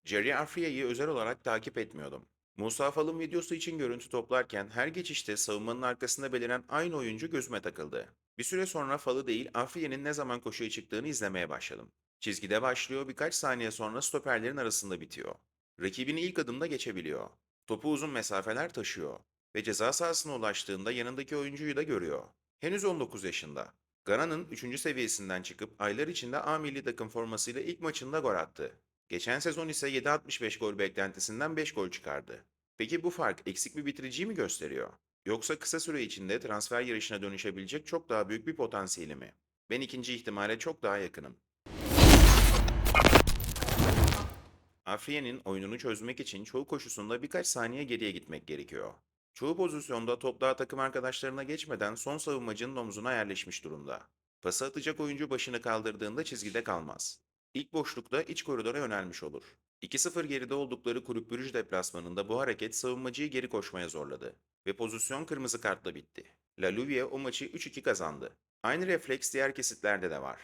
Jerry Afriya'yı özel olarak takip etmiyordum. Musa Fal'ın videosu için görüntü toplarken her geçişte savunmanın arkasında beliren aynı oyuncu gözüme takıldı. Bir süre sonra Fal'ı değil Afriya'nın ne zaman koşuya çıktığını izlemeye başladım. Çizgide başlıyor, birkaç saniye sonra stoperlerin arasında bitiyor. Rakibini ilk adımda geçebiliyor. Topu uzun mesafeler taşıyor. Ve ceza sahasına ulaştığında yanındaki oyuncuyu da görüyor. Henüz 19 yaşında. Gana'nın 3. seviyesinden çıkıp aylar içinde A milli takım formasıyla ilk maçında gol attı. Geçen sezon ise 7.65 gol beklentisinden 5 gol çıkardı. Peki bu fark eksik bir bitiriciyi mi gösteriyor? Yoksa kısa süre içinde transfer yarışına dönüşebilecek çok daha büyük bir potansiyeli mi? Ben ikinci ihtimale çok daha yakınım. Afriye'nin oyununu çözmek için çoğu koşusunda birkaç saniye geriye gitmek gerekiyor. Çoğu pozisyonda top daha takım arkadaşlarına geçmeden son savunmacının omzuna yerleşmiş durumda. Pası atacak oyuncu başını kaldırdığında çizgide kalmaz. İlk boşlukta iç koridora yönelmiş olur. 2-0 geride oldukları Kulüp Brüj deplasmanında bu hareket savunmacıyı geri koşmaya zorladı ve pozisyon kırmızı kartla bitti. La Louvière o maçı 3-2 kazandı. Aynı refleks diğer kesitlerde de var.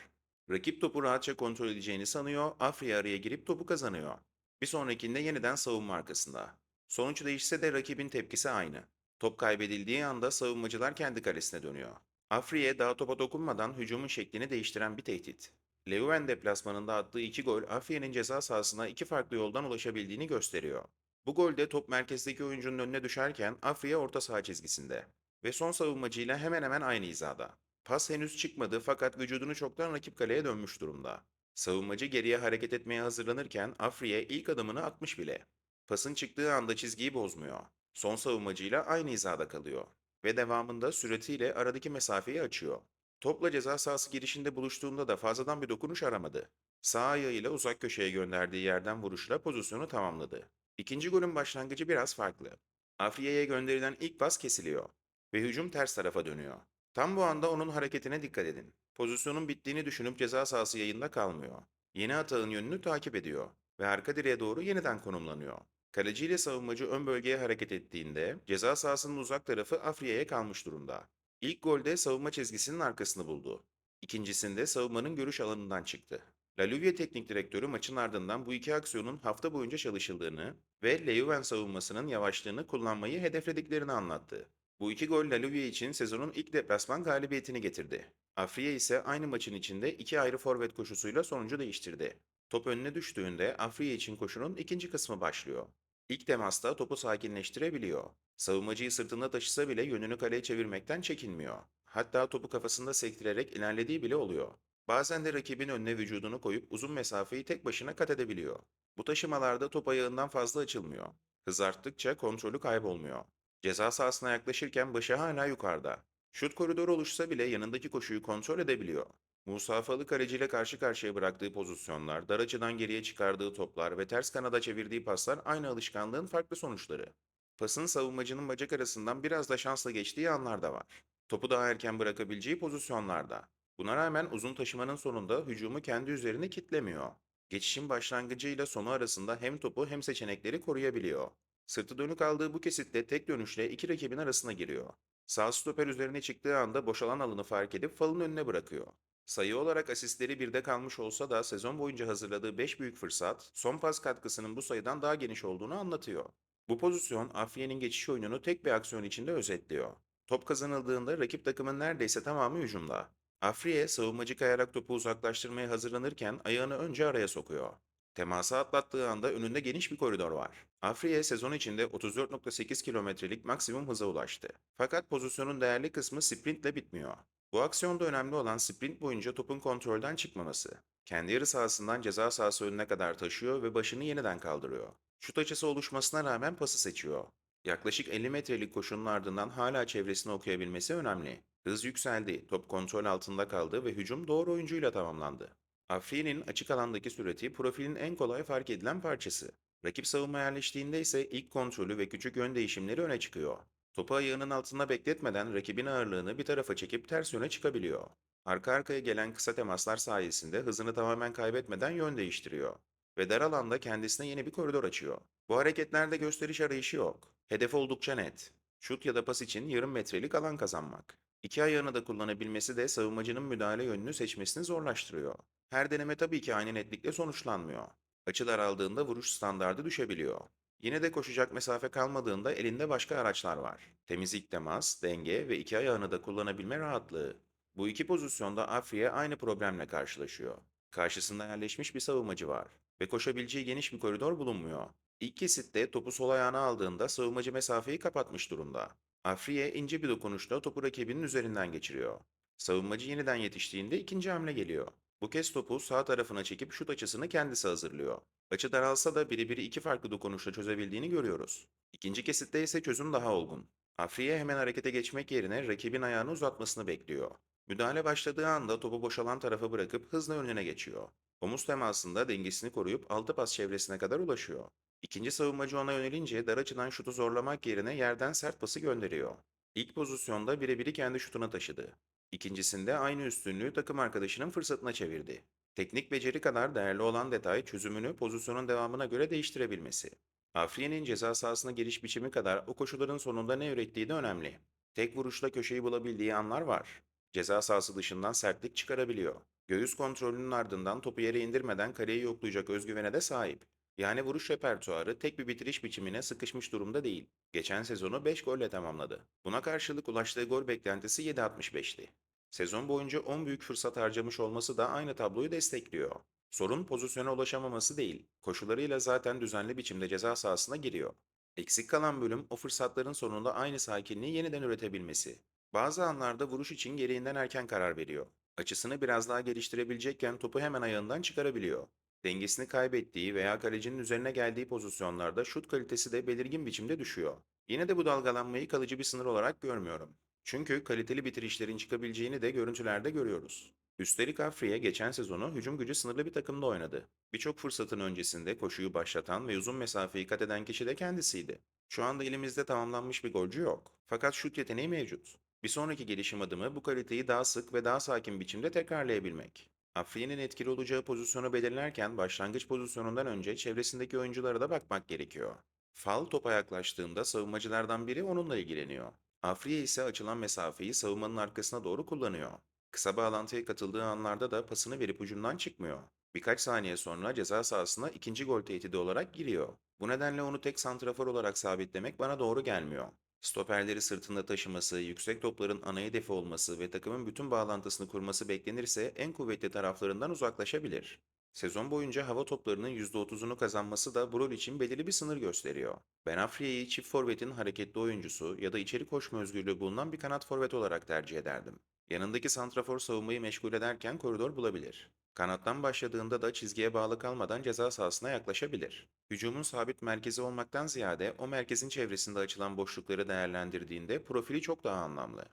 Rakip topu rahatça kontrol edeceğini sanıyor, Afriye araya girip topu kazanıyor. Bir sonrakinde yeniden savunma arkasında. Sonuç değişse de rakibin tepkisi aynı. Top kaybedildiği anda savunmacılar kendi kalesine dönüyor. Afriye daha topa dokunmadan hücumun şeklini değiştiren bir tehdit. Leuven deplasmanında attığı 2 gol Afriye'nin ceza sahasına 2 farklı yoldan ulaşabildiğini gösteriyor. Bu golde top merkezdeki oyuncunun önüne düşerken Afriye orta saha çizgisinde ve son savunmacıyla hemen hemen aynı hizada. Pas henüz çıkmadı fakat vücudunu çoktan rakip kaleye dönmüş durumda. Savunmacı geriye hareket etmeye hazırlanırken Afriye ilk adımını atmış bile. Pasın çıktığı anda çizgiyi bozmuyor. Son savunmacıyla aynı hizada kalıyor. Ve devamında süratiyle aradaki mesafeyi açıyor. Topla ceza sahası girişinde buluştuğunda da fazladan bir dokunuş aramadı. Sağ ayağıyla uzak köşeye gönderdiği yerden vuruşla pozisyonu tamamladı. İkinci golün başlangıcı biraz farklı. Afriye'ye gönderilen ilk pas kesiliyor ve hücum ters tarafa dönüyor. Tam bu anda onun hareketine dikkat edin. Pozisyonun bittiğini düşünüp ceza sahası yayında kalmıyor. Yeni atağın yönünü takip ediyor ve arka direğe doğru yeniden konumlanıyor. Kaleci ile savunmacı ön bölgeye hareket ettiğinde ceza sahasının uzak tarafı Afriye'ye kalmış durumda. İlk golde savunma çizgisinin arkasını buldu. İkincisinde savunmanın görüş alanından çıktı. La Louvière teknik direktörü maçın ardından bu iki aksiyonun hafta boyunca çalışıldığını ve Leuven savunmasının yavaşlığını kullanmayı hedeflediklerini anlattı. Bu 2 gol La Louvière için sezonun ilk deplasman galibiyetini getirdi. Afriye ise aynı maçın içinde 2 ayrı forvet koşusuyla sonucu değiştirdi. Top önüne düştüğünde Afriye için koşunun ikinci kısmı başlıyor. İlk temasta topu sakinleştirebiliyor. Savunmacıyı sırtında taşısa bile yönünü kaleye çevirmekten çekinmiyor. Hatta topu kafasında sektirerek ilerlediği bile oluyor. Bazen de rakibin önüne vücudunu koyup uzun mesafeyi tek başına kat edebiliyor. Bu taşımalarda top ayağından fazla açılmıyor. Hız arttıkça kontrolü kaybolmuyor. Ceza sahasına yaklaşırken başı hala yukarıda. Şut koridoru oluşsa bile yanındaki koşuyu kontrol edebiliyor. Musa Fal'ı kaleciyle karşı karşıya bıraktığı pozisyonlar, dar açıdan geriye çıkardığı toplar ve ters kanada çevirdiği paslar aynı alışkanlığın farklı sonuçları. Pasın savunmacının bacak arasından biraz da şansla geçtiği anlar da var. Topu daha erken bırakabileceği pozisyonlarda. Buna rağmen uzun taşımanın sonunda hücumu kendi üzerine kitlemiyor. Geçişin başlangıcıyla sonu arasında hem topu hem seçenekleri koruyabiliyor. Sırtı dönük aldığı bu kesitte tek dönüşle iki rakibin arasına giriyor. Sağ stoper üzerine çıktığı anda boşalan alanı fark edip Fal'ın önüne bırakıyor. Sayı olarak asistleri birde kalmış olsa da sezon boyunca hazırladığı 5 büyük fırsat, son pas katkısının bu sayıdan daha geniş olduğunu anlatıyor. Bu pozisyon Afriye'nin geçiş oyununu tek bir aksiyon içinde özetliyor. Top kazanıldığında rakip takımın neredeyse tamamı hücumda. Afriye savunmacı kayarak topu uzaklaştırmaya hazırlanırken ayağını önce araya sokuyor. Teması atlattığı anda önünde geniş bir koridor var. Afriye sezon içinde 34.8 kilometrelik maksimum hıza ulaştı. Fakat pozisyonun değerli kısmı sprintle bitmiyor. Bu aksiyonda önemli olan sprint boyunca topun kontrolden çıkmaması. Kendi yarı sahasından ceza sahası önüne kadar taşıyor ve başını yeniden kaldırıyor. Şut açısı oluşmasına rağmen pası seçiyor. Yaklaşık 50 metrelik koşunun ardından hala çevresini okuyabilmesi önemli. Hız yükseldi, top kontrol altında kaldı ve hücum doğru oyuncuyla tamamlandı. Afriye'nin açık alandaki sürati profilin en kolay fark edilen parçası. Rakip savunma yerleştiğinde ise ilk kontrolü ve küçük yön değişimleri öne çıkıyor. Topu ayağının altında bekletmeden rakibin ağırlığını bir tarafa çekip ters yöne çıkabiliyor. Arka arkaya gelen kısa temaslar sayesinde hızını tamamen kaybetmeden yön değiştiriyor. Ve dar alanda kendisine yeni bir koridor açıyor. Bu hareketlerde gösteriş arayışı yok. Hedef oldukça net. Şut ya da pas için yarım metrelik alan kazanmak. İki ayağını da kullanabilmesi de savunmacının müdahale yönünü seçmesini zorlaştırıyor. Her deneme tabii ki aynı netlikle sonuçlanmıyor. Açı daraldığında vuruş standardı düşebiliyor. Yine de koşacak mesafe kalmadığında elinde başka araçlar var. Temizlik temas, denge ve iki ayağını da kullanabilme rahatlığı. Bu iki pozisyonda Afriye aynı problemle karşılaşıyor. Karşısında yerleşmiş bir savunmacı var ve koşabileceği geniş bir koridor bulunmuyor. İlk kesitte topu sol ayağına aldığında savunmacı mesafeyi kapatmış durumda. Afriye ince bir dokunuşla topu rakibinin üzerinden geçiriyor. Savunmacı yeniden yetiştiğinde ikinci hamle geliyor. Bu kez topu sağ tarafına çekip şut açısını kendisi hazırlıyor. Açı daralsa da biri iki farklı dokunuşla çözebildiğini görüyoruz. İkinci kesitte ise çözüm daha olgun. Afriye hemen harekete geçmek yerine rakibin ayağını uzatmasını bekliyor. Müdahale başladığı anda topu boşalan tarafa bırakıp hızla önüne geçiyor. Omuz temasında dengesini koruyup altı pas çevresine kadar ulaşıyor. İkinci savunmacı ona yönelince dar açıdan şutu zorlamak yerine yerden sert pası gönderiyor. İlk pozisyonda birebiri kendi şutuna taşıdı. İkincisinde aynı üstünlüğü takım arkadaşının fırsatına çevirdi. Teknik beceri kadar değerli olan detay çözümünü pozisyonun devamına göre değiştirebilmesi. Afriye'nin ceza sahasına giriş biçimi kadar o koşuların sonunda ne ürettiği de önemli. Tek vuruşla köşeyi bulabildiği anlar var. Ceza sahası dışından sertlik çıkarabiliyor. Göğüs kontrolünün ardından topu yere indirmeden kaleyi yoklayacak özgüvene de sahip. Yani vuruş repertuarı tek bir bitiriş biçimine sıkışmış durumda değil. Geçen sezonu 5 golle tamamladı. Buna karşılık ulaştığı gol beklentisi 7.65'ti. Sezon boyunca 10 büyük fırsat harcamış olması da aynı tabloyu destekliyor. Sorun pozisyona ulaşamaması değil, koşularıyla zaten düzenli biçimde ceza sahasına giriyor. Eksik kalan bölüm o fırsatların sonunda aynı sakinliği yeniden üretebilmesi. Bazı anlarda vuruş için gereğinden erken karar veriyor. Açısını biraz daha geliştirebilecekken topu hemen ayağından çıkarabiliyor. Dengesini kaybettiği veya kalecinin üzerine geldiği pozisyonlarda şut kalitesi de belirgin biçimde düşüyor. Yine de bu dalgalanmayı kalıcı bir sınır olarak görmüyorum. Çünkü kaliteli bitirişlerin çıkabileceğini de görüntülerde görüyoruz. Üstelik Afriye geçen sezonu hücum gücü sınırlı bir takımda oynadı. Birçok fırsatın öncesinde koşuyu başlatan ve uzun mesafeyi kat eden kişi de kendisiydi. Şu anda elimizde tamamlanmış bir golcü yok. Fakat şut yeteneği mevcut. Bir sonraki gelişim adımı bu kaliteyi daha sık ve daha sakin biçimde tekrarlayabilmek. Afriye'nin etkili olacağı pozisyonu belirlerken başlangıç pozisyonundan önce çevresindeki oyunculara da bakmak gerekiyor. Fal topa yaklaştığında savunmacılardan biri onunla ilgileniyor. Afriye ise açılan mesafeyi savunmanın arkasına doğru kullanıyor. Kısa bağlantıya katıldığı anlarda da pasını verip ucundan çıkmıyor. Birkaç saniye sonra ceza sahasına ikinci gol tehdidi olarak giriyor. Bu nedenle onu tek santrafor olarak sabitlemek bana doğru gelmiyor. Stoperleri sırtında taşıması, yüksek topların ana hedefi olması ve takımın bütün bağlantısını kurması beklenirse en kuvvetli taraflarından uzaklaşabilir. Sezon boyunca hava toplarının %30'unu kazanması da bu rol için belirli bir sınır gösteriyor. Ben Afriye'yi çift forvetin hareketli oyuncusu ya da içeri koşma özgürlüğü bulunan bir kanat forvet olarak tercih ederdim. Yanındaki santrafor savunmayı meşgul ederken koridor bulabilir. Kanattan başladığında da çizgiye bağlı kalmadan ceza sahasına yaklaşabilir. Hücumun sabit merkezi olmaktan ziyade o merkezin çevresinde açılan boşlukları değerlendirdiğinde profili çok daha anlamlı.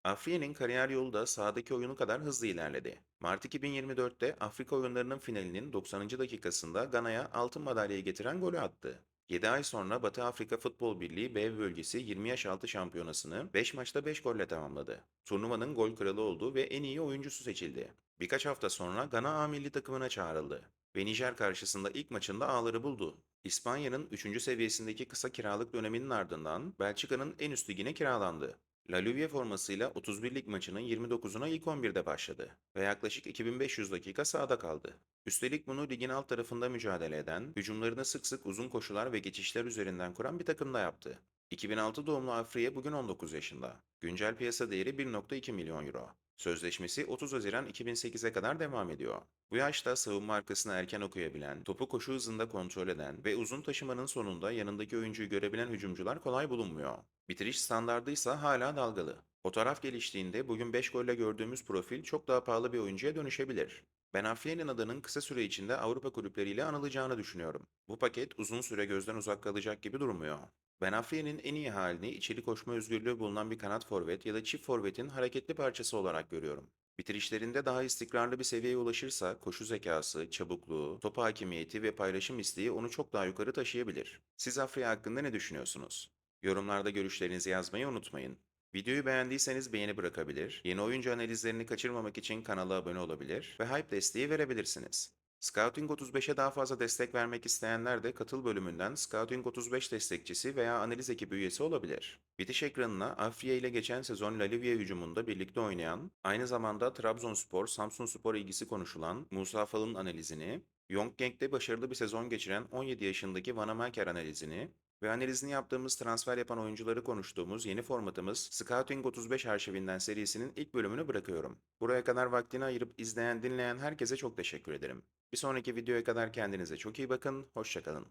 Afriye'nin kariyer yolu da sahadaki oyunu kadar hızlı ilerledi. Mart 2024'te Afrika oyunlarının finalinin 90. dakikasında Gana'ya altın madalyayı getiren golü attı. 7 ay sonra Batı Afrika Futbol Birliği B bölgesi 20 yaş altı şampiyonasını 5 maçta 5 golle tamamladı. Turnuvanın gol kralı oldu ve en iyi oyuncusu seçildi. Birkaç hafta sonra Gana A milli takımına çağrıldı ve Nijer karşısında ilk maçında ağları buldu. İspanya'nın 3. seviyesindeki kısa kiralık döneminin ardından Belçika'nın en üst ligine kiralandı. La Louvier formasıyla 31 lig maçının 29'una ilk 11'de başladı ve yaklaşık 2500 dakika sahada kaldı. Üstelik bunu ligin alt tarafında mücadele eden, hücumlarını sık sık uzun koşular ve geçişler üzerinden kuran bir takımda yaptı. 2006 doğumlu Afriye bugün 19 yaşında. Güncel piyasa değeri 1,2 milyon euro. Sözleşmesi 30 Haziran 2008'e kadar devam ediyor. Bu yaşta savunma arkasını erken okuyabilen, topu koşu hızında kontrol eden ve uzun taşımanın sonunda yanındaki oyuncuyu görebilen hücumcular kolay bulunmuyor. Bitiriş standardıysa hala dalgalı. O taraf geliştiğinde bugün 5 golle gördüğümüz profil çok daha pahalı bir oyuncuya dönüşebilir. Ben Afriye'nin adının kısa süre içinde Avrupa kulüpleriyle anılacağını düşünüyorum. Bu paket uzun süre gözden uzak kalacak gibi durmuyor. Ben Afriye'nin en iyi halini içeri koşma özgürlüğü bulunan bir kanat forvet ya da çift forvetin hareketli parçası olarak görüyorum. Bitirişlerinde daha istikrarlı bir seviyeye ulaşırsa koşu zekası, çabukluğu, top hakimiyeti ve paylaşım isteği onu çok daha yukarı taşıyabilir. Siz Afriye hakkında ne düşünüyorsunuz? Yorumlarda görüşlerinizi yazmayı unutmayın. Videoyu beğendiyseniz beğeni bırakabilir, yeni oyuncu analizlerini kaçırmamak için kanala abone olabilir ve hype desteği verebilirsiniz. Scouting 35'e daha fazla destek vermek isteyenler de katıl bölümünden Scouting 35 destekçisi veya analiz ekibi üyesi olabilir. Bitiş ekranına Afriye ile geçen sezon La Livia hücumunda birlikte oynayan, aynı zamanda Trabzonspor, Samsunspor ilgisi konuşulan Musa Fal'ın analizini, Yonggeng'de başarılı bir sezon geçiren 17 yaşındaki Vanamaker analizini ve analizini yaptığımız transfer yapan oyuncuları konuştuğumuz yeni formatımız Scouting 35 arşivinden serisinin ilk bölümünü bırakıyorum. Buraya kadar vaktini ayırıp izleyen, dinleyen herkese çok teşekkür ederim. Bir sonraki videoya kadar kendinize çok iyi bakın, hoşça kalın.